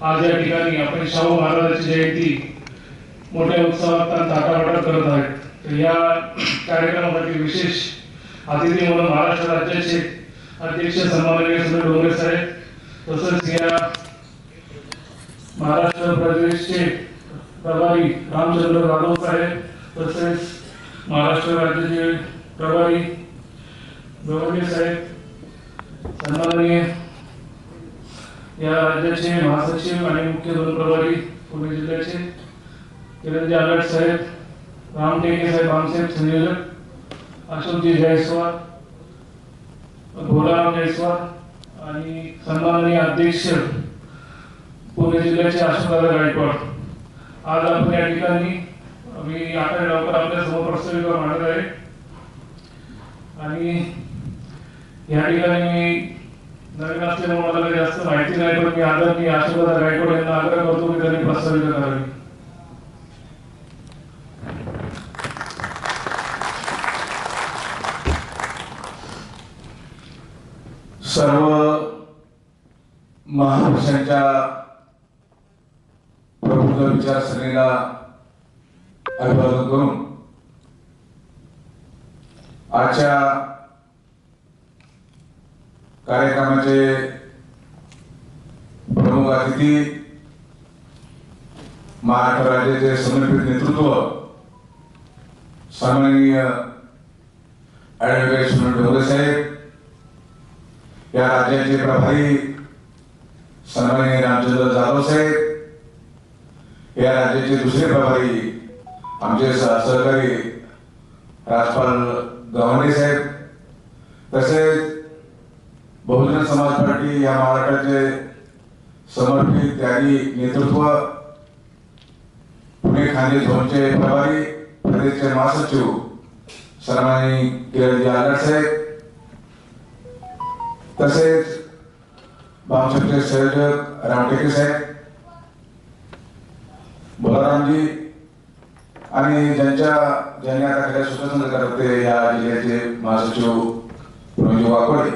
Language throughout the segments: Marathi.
आज या ठिकाणी आपण शाहू महाराजांची जयंती मोठ्या उत्साहात आणि थाटामाटात करत आहेत. तर या कार्यक्रमासाठी विशेष अतिथी म्हणून महाराष्ट्र राज्याचे अध्यक्ष सन्माननीय सुनील डोंगरे साहेब, तसंच या महाराष्ट्र प्रदेशचे प्रभारी रामचंद्र जाधव साहेब, तसेच महाराष्ट्र राज्याचे प्रभारी गवळी साहेब, सन्माननीय या राज्याचे महासचिव आणि मुख्य दोन प्रभारी पुणे जिल्ह्याचे किरणजी आलट साहेब, राम टेके साहेब, आमसाहेब संयोजक, अशोकजी जयस्वाल, भोलाराम जयस्वाल आणि सन्माननीय अध्यक्ष पुणे जिल्ह्याचे अशोकदादा गायकवाड. आज आपण या ठिकाणी मी आता लवकर आपल्या समोर प्रस्ताविका मांडत आहे आणि या ठिकाणी मी नवीन असल्यामुळे मला काही जास्त माहिती नाही, पण मी आदरणीय अशोकदादा गायकवाड यांना आग्रह करतो की त्यांनी प्रस्ताविका करावी. सर्व महापुरुषांच्या प्रबुद्ध विचारसरणीला अभिवादन करून आजच्या कार्यक्रमाचे प्रमुख अतिथी महाराष्ट्र राज्याचे समर्पित नेतृत्व सन्माननीय ॲडव्होकेट सुनील डोंगरे साहेब, या राज्याचे प्रभारी सन्माननीय रामचंद्र जाधव साहेब, या राज्याचे दुसरे प्रभारी आमचे सहकारी राजपाल गव्हाणे साहेब, तसेच बहुजन समाज पार्टी या महाराष्ट्राचे समर्पित त्यागी नेतृत्व, पुणे खांदे झोनचे प्रभारी प्रदेशचे महासचिव सन्माननीय किरणजी आलट साहेब, तसेच भामसरचे संयोजक रामटेके साहेब, भोलारामजी आणि ज्यांनी आता खऱ्या सूत्रसंघ करते या जिल्ह्याचे महासचिव प्रवीण वाकोडे,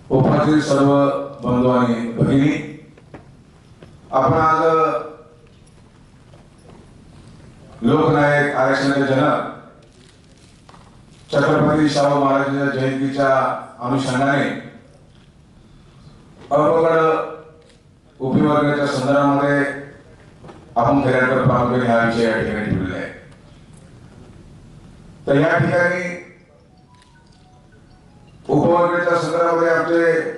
उपस्थित सर्व बंधू आणि भगिनी, आपण आज लोकनायक आरक्षणाचे जनक छत्रपती शाहू महाराजांच्या जयंतीच्या अनुषंगाने अवघड उपविभागाच्या संदर्भामध्ये आपण खऱ्याकडे प्रामुख्याने हा विषय या ठिकाणी ठेवलेला आहे. तर या ठिकाणी उपवर्गाच्या संदर्भामध्ये आमचे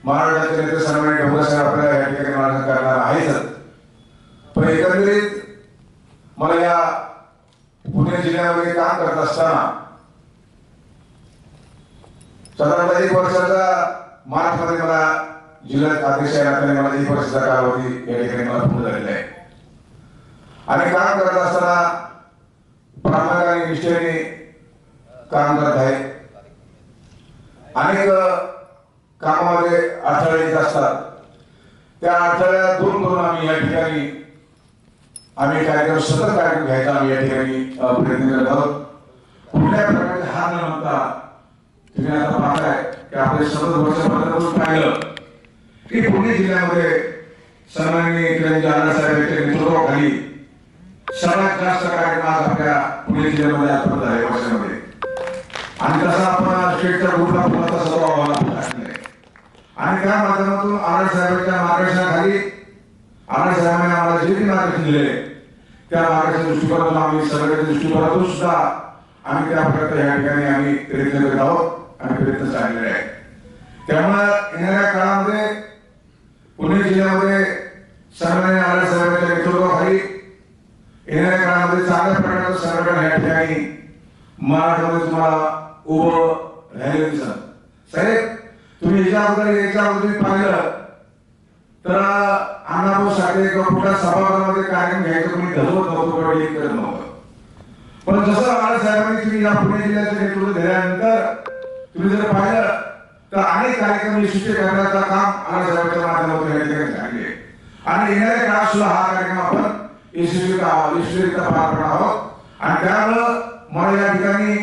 महाराष्ट्राचे नेते सन्माननीय डोंगरे साहेब आपल्याला या ठिकाणी मार्गदर्शन करणार आहेतच, पण एकंदरीत मला या पुणे जिल्ह्यामध्ये काम करत असताना साधारणतः 1 वर्षाचा मार्च मध्ये मला जिल्ह्यात अध्यक्ष या नात्याने मला 1 वर्षाचा कालावधी या ठिकाणी मला पूर्ण झालेला आहे आणि काम करत असताना प्रामाणिक आणि निष्ठेने काम करत आहे. अनेक कामामध्ये अडथळे येत असतात, त्या अडथळ्या दूर करून आम्ही या ठिकाणी कार्यक्रम सतत कार्यक्रम घ्यायचा आम्ही या ठिकाणी प्रयत्न करत आहोत. कुठल्या प्रकारचे हार न म्हणता तुम्ही आता पाहताय की आपले सतत वर्षापर्यंत पाहिलं की पुणे जिल्ह्यामध्ये सन्माननीय किरणजी आलट साहेबांच्या नेतृत्वाखाली सर्वात जास्त कार्यक्रम आज आपल्या पुणे जिल्ह्यामध्ये आतापर्यंत झाले वर्षामध्ये आणि तसा आपण स्टेटच्या ग्रुपला पुन्हा सर्व आव्हान आणि त्या माध्यमातून आलट साहेबांच्या मार्गदर्शनाखाली आलट साहेबांनी आम्हाला जे मार्गदर्शन दिले त्या मार्गाच्या दृष्टिकोनातून आम्ही सगळ्याच्या दृष्टिकोनातून सुद्धा आम्ही त्या प्रकारे या ठिकाणी आम्ही प्रयत्न करत आहोत आणि प्रयत्न चाललेले आहे. त्यामुळे येणाऱ्या काळामध्ये पुणे जिल्ह्यामध्ये सन्माननीय आलट साहेबांच्या नेतृत्वाखाली येणाऱ्या काळामध्ये चांगल्या प्रकारचं संघटन या ठिकाणी महाराष्ट्रामध्ये तुम्हाला उभं राहिलं दिसत. साहेब, तुम्ही याच्या अगोदर पाहिलं तर अण्णाभाऊ साठे कुठल्या सभागृहामध्ये कार्यक्रम घ्यायचं कोणी ठरवत नव्हतं किंवा ठीक करत नव्हतं, पण जसं आलट साहेबांनी तुम्ही या पुणे जिल्ह्याचे नेतृत्व दिल्यानंतर तुम्ही जर पाहिलं तर अनेक कार्यक्रम यशस्वी करण्याचं काम आलट साहेबांच्या माध्यमातून या ठिकाणी झाले आणि येणाऱ्या काळात सुद्धा हा कार्यक्रम आपण यशस्वीरित्या पार पडणार आहोत. आणि त्यामुळं मला या ठिकाणी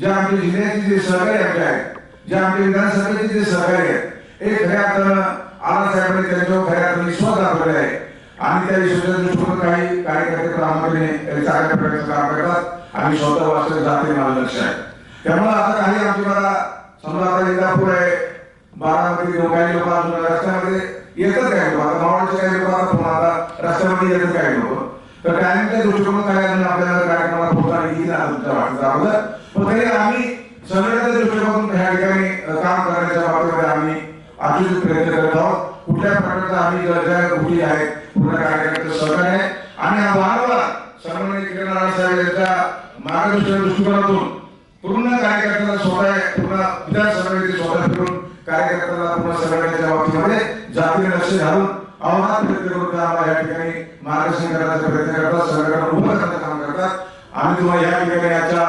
जे आमच्या जिल्ह्याचे जे सहकारी आमचे आहेत, जे आमच्या विधानसभेचे जे सहकारी आहेत, हे खऱ्या अर्थानं आलट झालेलं आहे आणि त्या विषयाच्या दृष्टीकोन काही कार्यकर्ते प्रामुख्याने चांगल्या प्रकारचं काम करतात आणि स्वतः वास्तविक जाते माझं लक्ष आहे. त्यामुळे आता काही आमची मला समजा आता इंदापूर आहे, बारामती काही लोक अजून रस्त्यामध्ये येतात, काही लोक आता मावळचे काही लोक आता पुन्हा आता रस्त्यामध्ये येतात काही लोक, तर टायमिंगच्या दृष्टिकोन काय अजून आपल्याला कार्यक्रमाला पोहोचणार येईल ना तुमच्या वाटतं अगोदर, पण तरी आम्ही संघटनेच्या दृष्टिकोनातून ह्या ठिकाणी काम करण्याच्या बाबतीमध्ये आम्ही अचूक प्रयत्न करत आहोत. कुठल्या प्रकारचा आम्ही ज्या गोष्टी आहेत पूर्ण कार्यकर्त्यांचं सहकार्य आहे आणि वारंवार सन्माननीय किरण राणा साहेब यांच्या मार्गदर्शनाच्या दृष्टिकोनातून पूर्ण कार्यकर्त्यांना स्वतः पूर्ण विधानसभेचे स्वतः फिरून कार्यकर्त्यांना पूर्ण संघटनेच्या बाबतीमध्ये जातीने लक्ष घालून अवधान प्रयत्न करून आम्हाला या ठिकाणी मार्गदर्शन करण्याचा प्रयत्न करतात, संघटना उभं करण्याचं काम करतात. आम्ही तुम्हाला या ठिकाणी आजच्या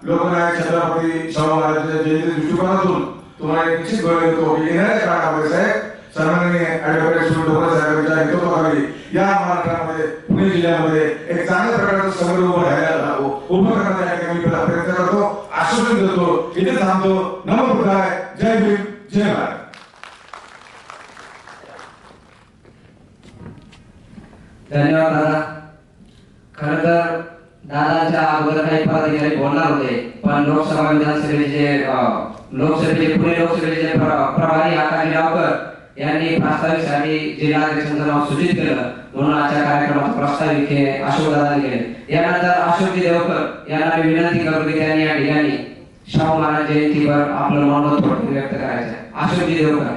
लोकनायक छत्रपती शाहू महाराजांच्या जयंती दृष्टिकोनातून तुम्हाला निश्चित वेळ देतो की येणाऱ्या काळामध्ये साहेब सन्माननीय ऍडव्होकेट सुनील ढोबळे साहेबांच्या नेतृत्वाखाली या महाराष्ट्रामध्ये पुणे जिल्ह्यामध्ये एक चांगल्या प्रकारचं संघ उभं करण्याचा या ठिकाणी प्रयत्न करतो, आश्वासन देतो. इथे थांबतो. नमो बुद्धाय. जय भीम, जय भारत. धन्यवाद दादा. खरं तर दादाच्या अगोदर काही पदाधिकारी बोलणार होते, पण लोकसभा विधानसभेचे पुणे लोकसभेचे प्रभारी आकाजी रावकर यांनी प्रास्ताविकसाठी जिल्हाध्यक्षांचं नाव सूचित केलं, म्हणून आजच्या कार्यक्रमात प्रास्ताविक हे अशोक दादांनी केले. यानंतर अशोकजी देवकर यांना मी विनंती करतो की त्यांनी या ठिकाणी शाहू महाराज जयंतीवर आपलं मनोगत व्यक्त करायचं आहे. अशोकजी देवकर.